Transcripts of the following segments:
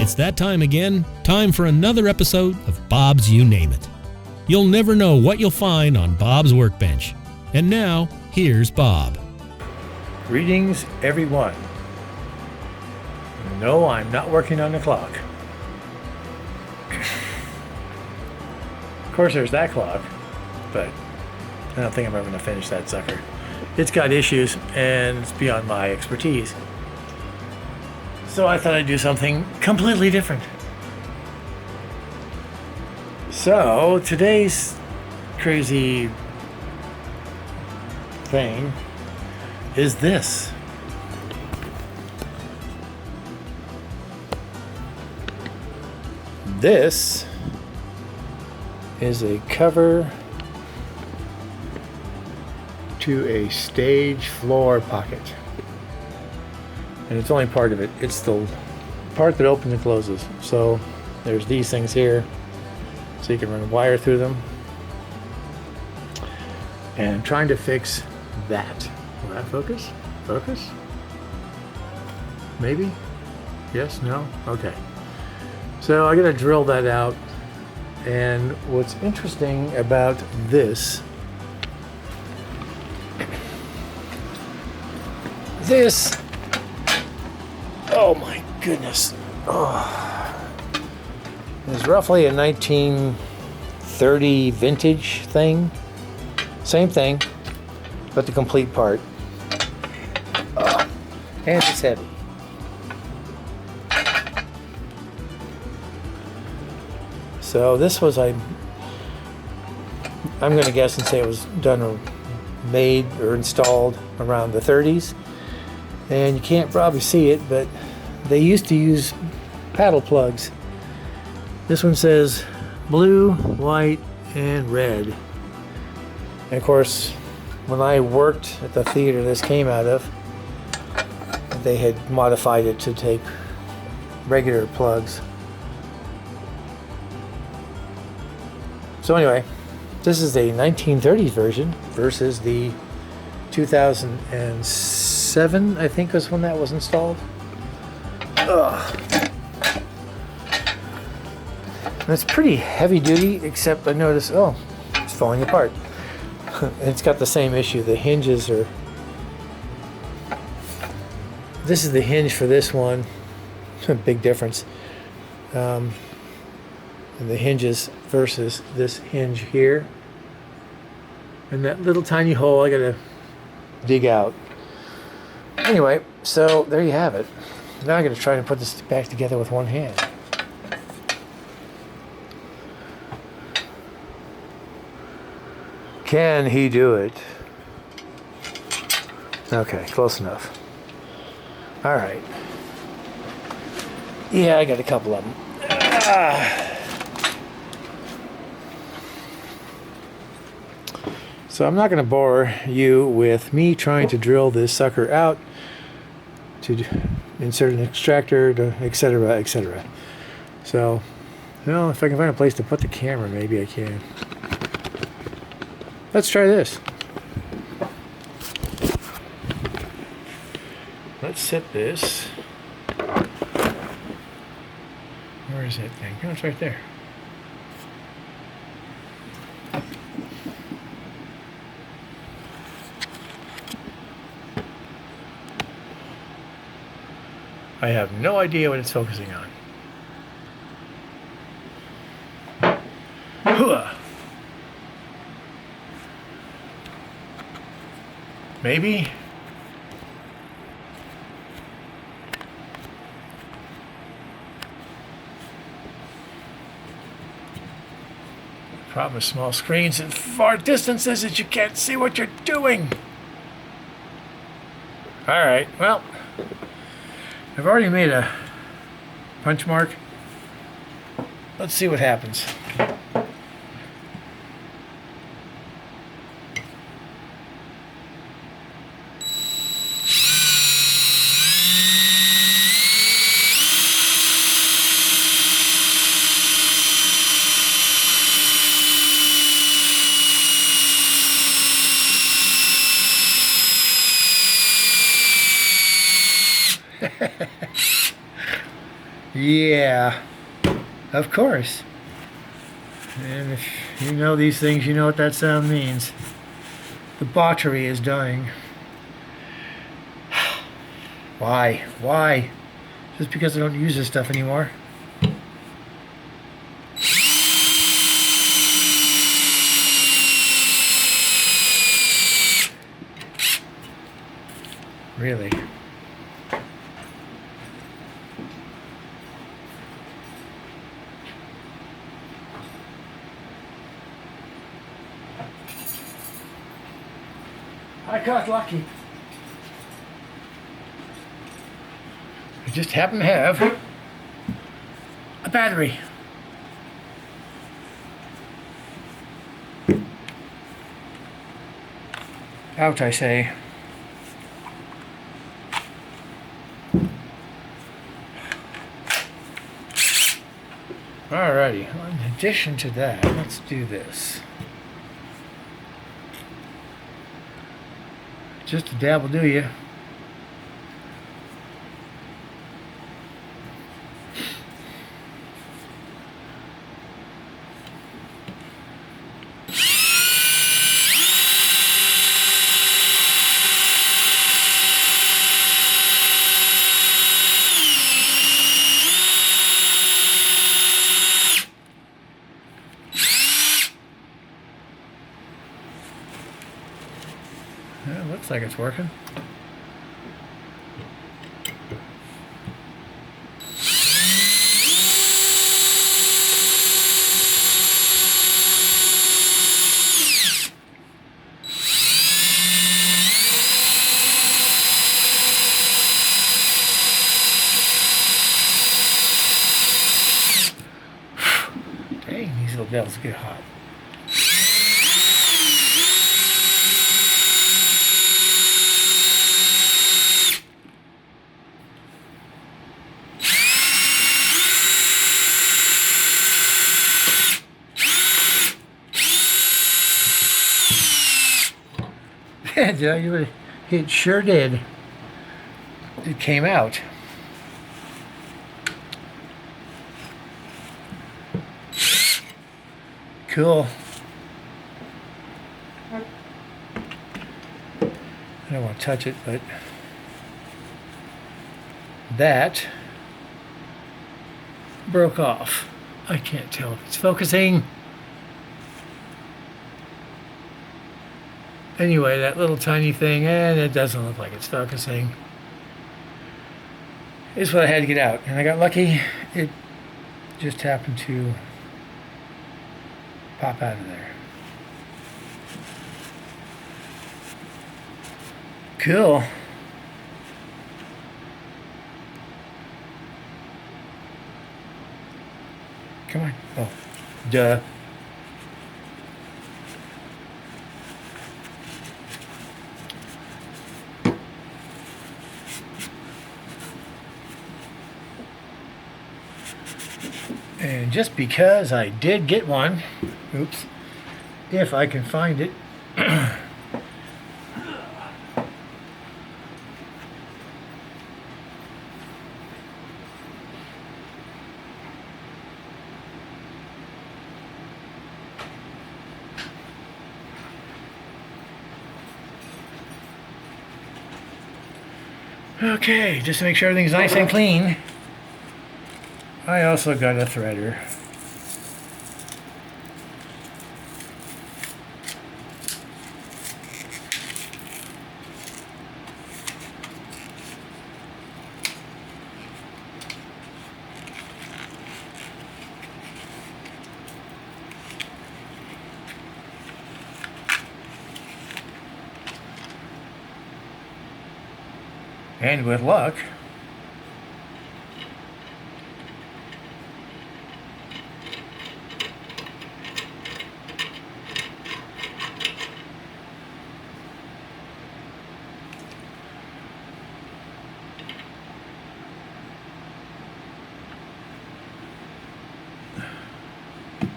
It's that time again, time for another episode of Bob's You Name It. You'll never know what you'll find on Bob's workbench. And now, here's Bob. Greetings, everyone. No, I'm not working on the clock. Of course, there's that clock, but I don't think I'm ever going to finish that sucker. It's got issues, and it's beyond my expertise. So I thought I'd do something completely different. So today's crazy thing is this. This is a cover to a stage floor pocket. And it's only part of it. It's the part that opens and closes. So there's these things here, so you can run a wire through them. And I'm trying to fix that. Will that focus? Focus? Maybe? Yes? No? Okay. So I gotta drill that out. And what's interesting about this oh my goodness. Oh. It's roughly a 1930 vintage thing. Same thing, but the complete part. Oh. And it's heavy. So this was, I'm going to guess and say it was done or made or installed around the 30s. And you can't probably see it, but they used to use paddle plugs. This one says blue, white, and red. And of course, when I worked at the theater this came out of, they had modified it to take regular plugs. So anyway, this is the 1930s version versus the 2007, I think was when that was installed. Ugh. And it's pretty heavy duty, except I noticed, oh, it's falling apart. It's got the same issue. The hinges are... This is the hinge for this one. Big difference. And the hinges versus this hinge here. And that little tiny hole I gotta dig out. Anyway, so there you have it. Now I'm gonna try to put this back together with one hand. Can he do it? Okay, close enough. All right. Yeah, I got a couple of them. So I'm not going to bore you with me trying to drill this sucker out to insert an extractor, to etc., etc. So, well, if I can find a place to put the camera, maybe I can. Let's try this. Let's set this. Where is that thing? Oh, it's right there. I have no idea what it's focusing on. Hooah! Maybe? The problem with small screens and far distances is you can't see what you're doing. Alright, well, I've already made a punch mark. Let's see what happens. Yeah, of course. And if you know these things, you know what that sound means. The battery is dying. Why? Why? Just because I don't use this stuff anymore. Really? I got lucky. I just happen to have a battery. Out, I say. Alrighty, in addition to that, let's do this. Just a dab will do you. Yeah, it looks like it's working. Dang, these little bells get hot. Yeah, it sure did. It came out. Cool. I don't want to touch it, but that broke off. I can't tell if it's focusing. Anyway, that little tiny thing, and it doesn't look like it's focusing. Is what I had to get out, and I got lucky. It just happened to pop out of there. Cool. Come on. Oh, duh. And just because I did get one, oops, if I can find it, okay, just to make sure everything's nice and clean, I also got a threader. And with luck,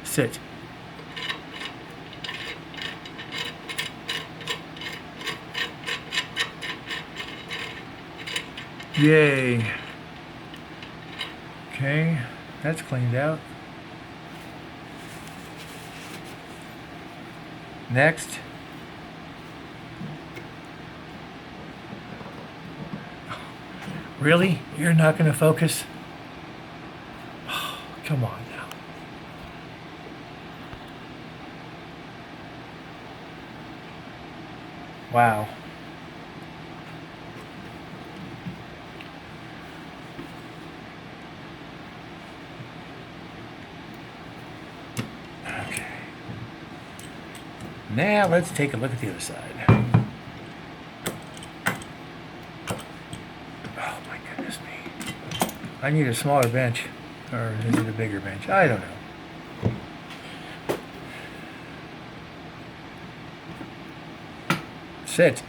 sit. Yay. Okay, that's cleaned out. Next. Really? You're not going to focus? Oh, come on now. Wow. Okay. Now let's take a look at the other side. Oh my goodness me. I need a smaller bench. Or is it a bigger bench? I don't know. Sit.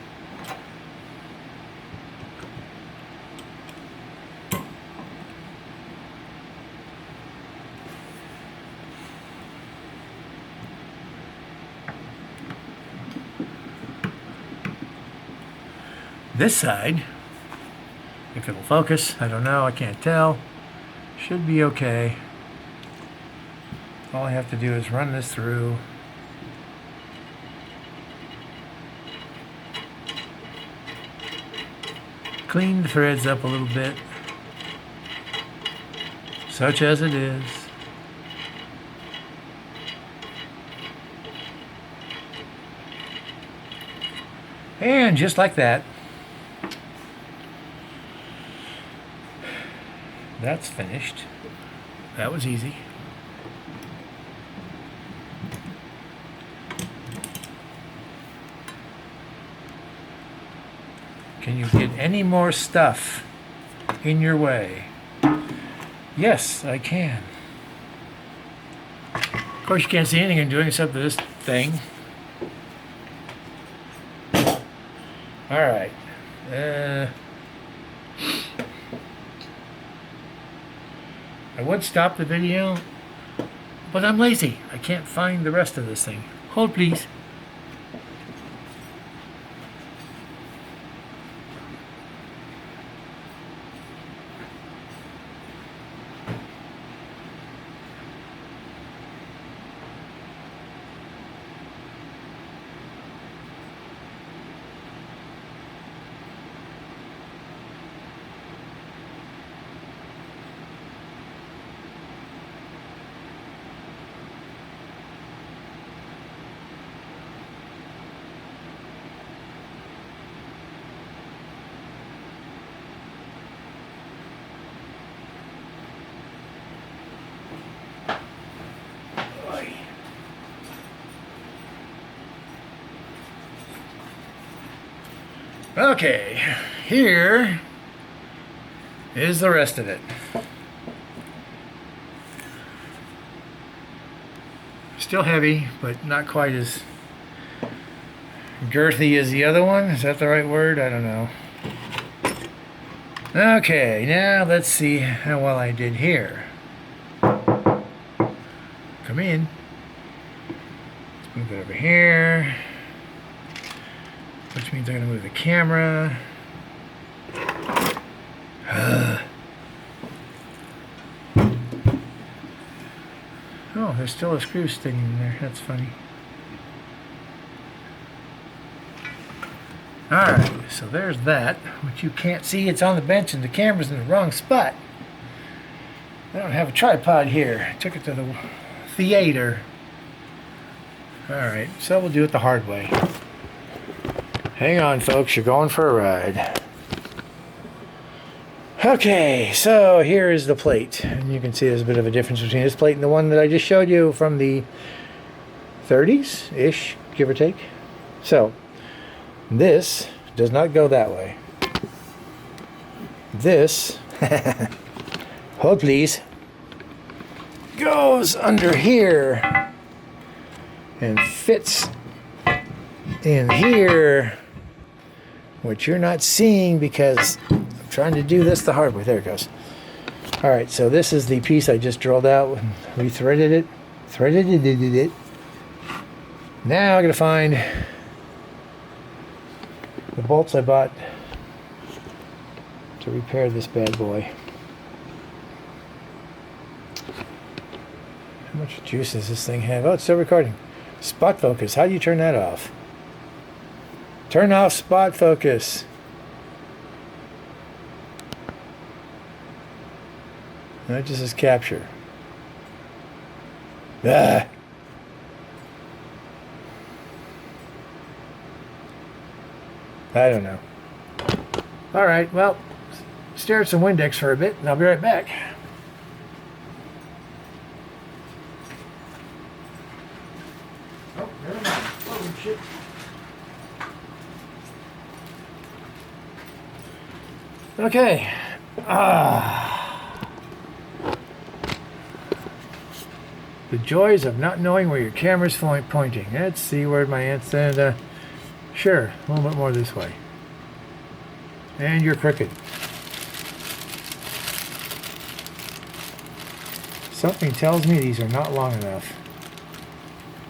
This side, if it'll focus, I don't know, I can't tell. Should be okay. All I have to do is run this through. Clean the threads up a little bit, such as it is. And just like that, that's finished. That was easy. Can you get any more stuff in your way? Yes, I can. Of course, you can't see anything I'm doing except this thing. All right. I would stop the video, but I'm lazy. I can't find the rest of this thing. Hold, please. Okay, here is the rest of it. Still heavy, but not quite as girthy as the other one. Is that the right word? I don't know. Okay, now let's see how well I did here. Come in. Let's move it over here. Which means I'm going to move the camera. Oh, there's still a screw sticking in there. That's funny. Alright, so there's that, which you can't see. It's on the bench and the camera's in the wrong spot. I don't have a tripod here. I took it to the theater. Alright, so we'll do it the hard way. Hang on, folks, you're going for a ride. Okay, so here is the plate. And you can see there's a bit of a difference between this plate and the one that I just showed you from the 30s-ish, give or take. So, this does not go that way. This, hold please, goes under here and fits in here, which you're not seeing because I'm trying to do this the hard way. There it goes. All right, so this is the piece I just drilled out, rethreaded it, threaded it. Now I'm gonna find the bolts I bought to repair this bad boy. How much juice does this thing have? Oh, it's still recording. Spot focus. How do you turn that off? Turn off spot focus. That just says capture. Ah. I don't know. All right, well, stare at some Windex for a bit, and I'll be right back. Oh, never mind. Oh, shit. Okay. The joys of not knowing where your camera's pointing. Let's see where my answer. Sure, a little bit more this way. And you're crooked. Something tells me these are not long enough.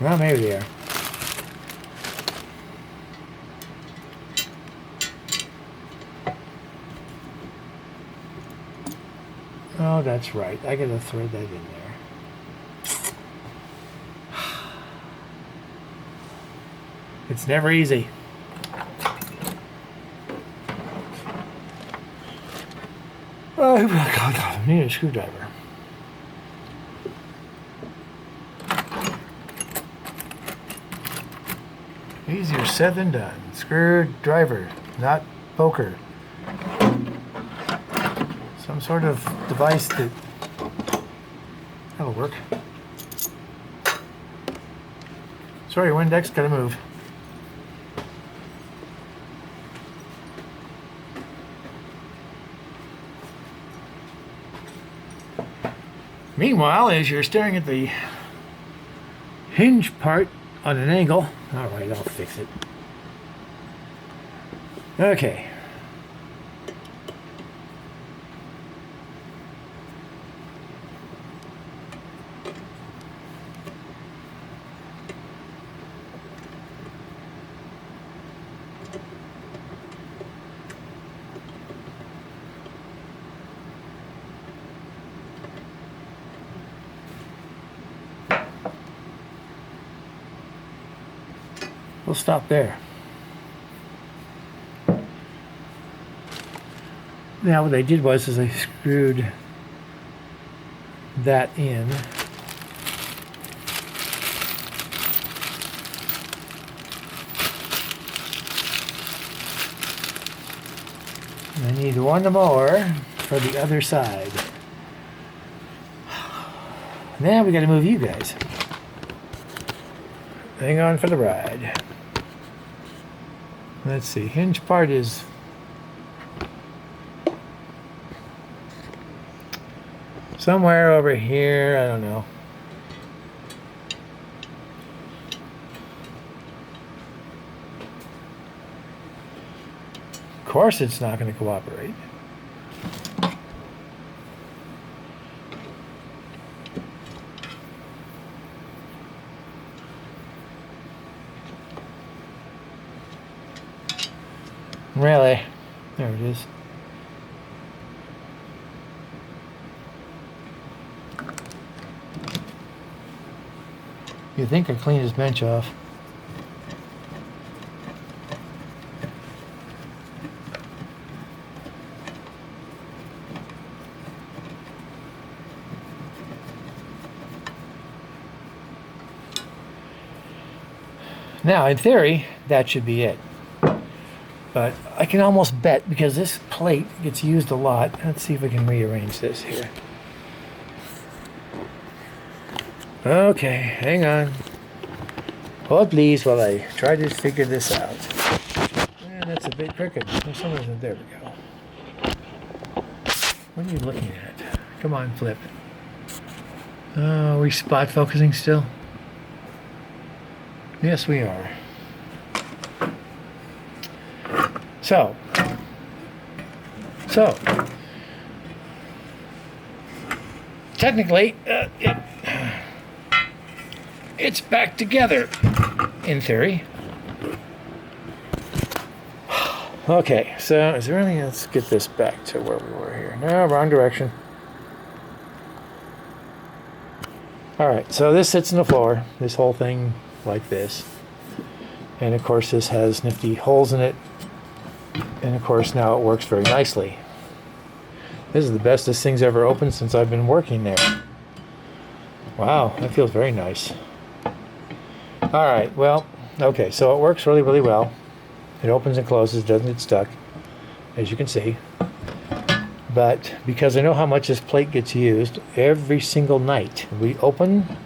Well, maybe they are. Oh, that's right. I gotta thread that in there. It's never easy. Oh, God, I need a screwdriver. Easier said than done. Screwdriver, not poker. Some sort of device that'll work. Sorry, Windex, gotta move. Meanwhile, as you're staring at the hinge part on an angle, all right, I'll fix it. Okay. We'll stop there. Now what I did was I screwed that in. I need one more for the other side. Now we got to move you guys. Hang on for the ride. Let's see, hinge part is somewhere over here, I don't know. Of course it's not going to cooperate. Really? There it is. You'd think I cleaned his bench off. Now, in theory, that should be it. But I can almost bet, because this plate gets used a lot. Let's see if we can rearrange this here. Okay, hang on. Hold please while I try to figure this out. And that's a bit crooked. There's some reason. There we go. What are you looking at? Come on, flip. Oh, are we spot focusing still? Yes, we are. So, technically, it's back together, in theory. Okay, so is there anything? Let's get this back to where we were here. No, wrong direction. All right, so this sits on the floor, this whole thing like this. And of course this has nifty holes in it. And of course now it works very nicely. This is the best this thing's ever opened since I've been working there. Wow, that feels very nice. All right, well, okay, so it works really, really well. It opens and closes, doesn't get stuck, as you can see. But because I know how much this plate gets used, every single night we open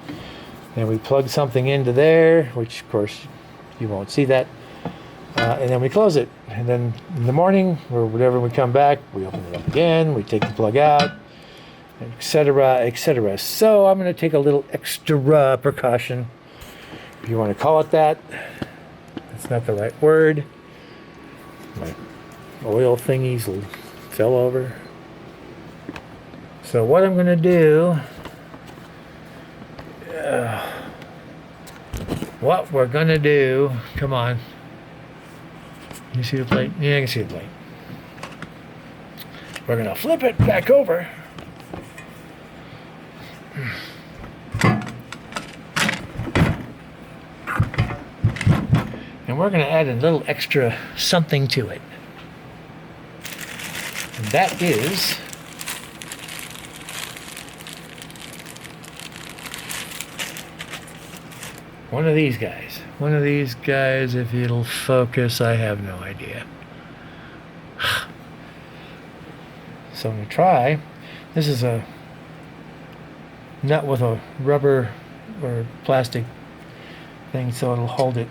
and we plug something into there, which of course you won't see that, and then we close it. And then in the morning or whatever we come back, we open it up again, we take the plug out, etc., etc. So I'm going to take a little extra precaution, if you want to call it that. That's not the right word. My oil thingies fell over. So what I'm going to do, come on. Can you see the plate? Yeah, I can see the plate. We're going to flip it back over. And we're going to add a little extra something to it. And that is one of these guys. One of these guys, if it'll focus, I have no idea. So I'm going to try. This is a nut with a rubber or plastic thing so it'll hold it.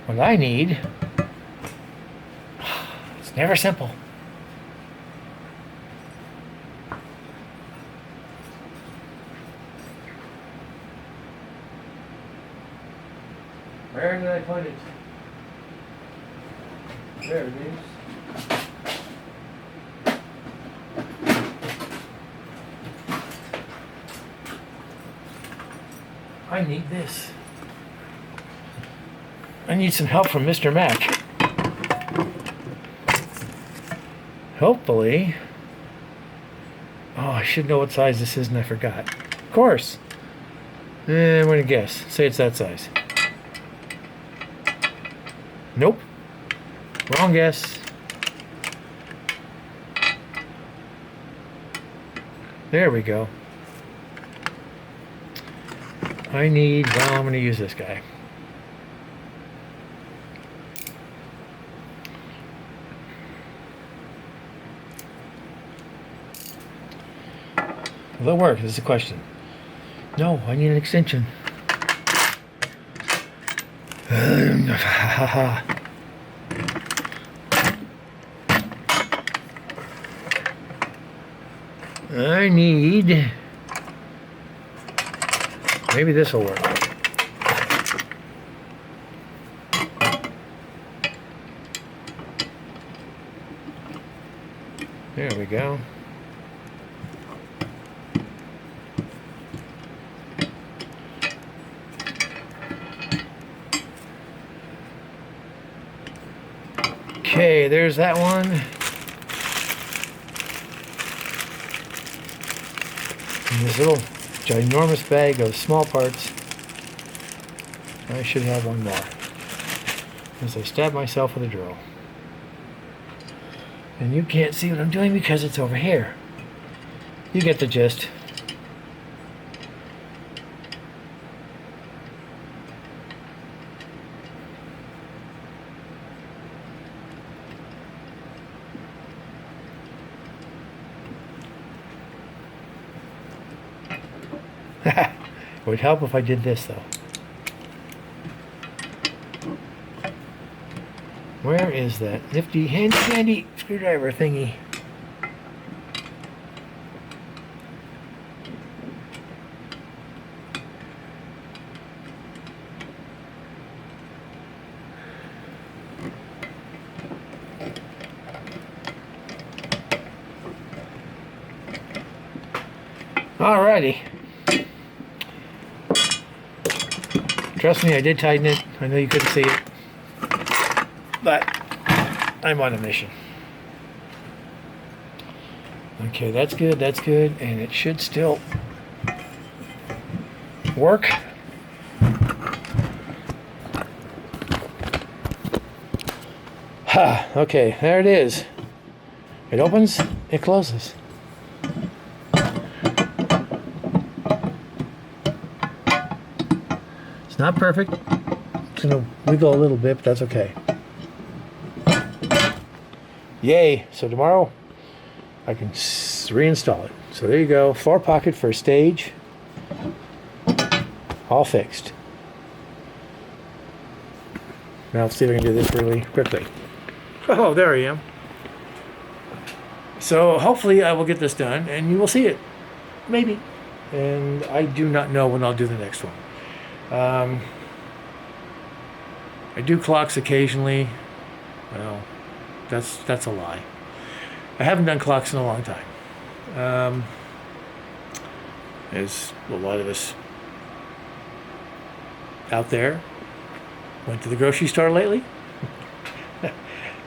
What I need, it's never simple. Where did I put it? There it is. I need this. I need some help from Mr. Mac. Hopefully. Oh, I should know what size this is and I forgot. Of course. I'm going to guess. Say it's that size. Nope. Wrong guess. There we go. I need, well, I'm going to use this guy. Will it work? This is a question. No, I need an extension. I need... Maybe this will work. There we go. Okay, there's that one. And this little ginormous bag of small parts. I should have one more. As I stab myself with a drill. And you can't see what I'm doing because it's over here. You get the gist. It would help if I did this though. Where is that nifty handy dandy screwdriver thingy? Alrighty. Trust me, I did tighten it. I know you couldn't see it. But I'm on a mission. Okay, that's good, and it should still work. Ha, okay, there it is. It opens, it closes. It's not perfect. It's gonna wiggle a little bit, but that's okay. Yay, so tomorrow I can reinstall it. So there you go, floor pocket for stage, all fixed. Now let's see if I can do this really quickly. Oh, there I am. So hopefully I will get this done and you will see it. Maybe. And I do not know when I'll do the next one. I do clocks occasionally. Well, that's a lie. I haven't done clocks in a long time. As a lot of us out there went to the grocery store lately.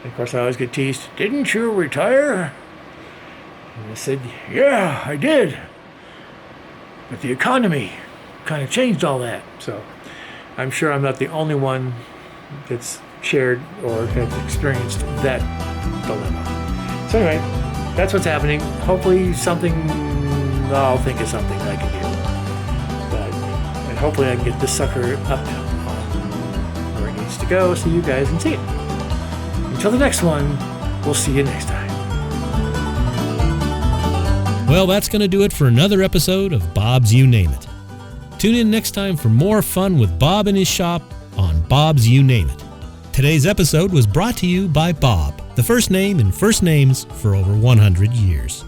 Of course, I always get teased, didn't you retire? And I said, yeah, I did. But the economy kind of changed all that. So I'm sure I'm not the only one that's shared or has experienced that dilemma. So anyway, that's what's happening. Hopefully I'll think of something I can do. And hopefully I can get this sucker up where it needs to go so you guys can see it. Until the next one, we'll see you next time. Well, that's going to do it for another episode of Bob's You Name It. Tune in next time for more fun with Bob and his shop on Bob's You Name It. Today's episode was brought to you by Bob, the first name in first names for over 100 years.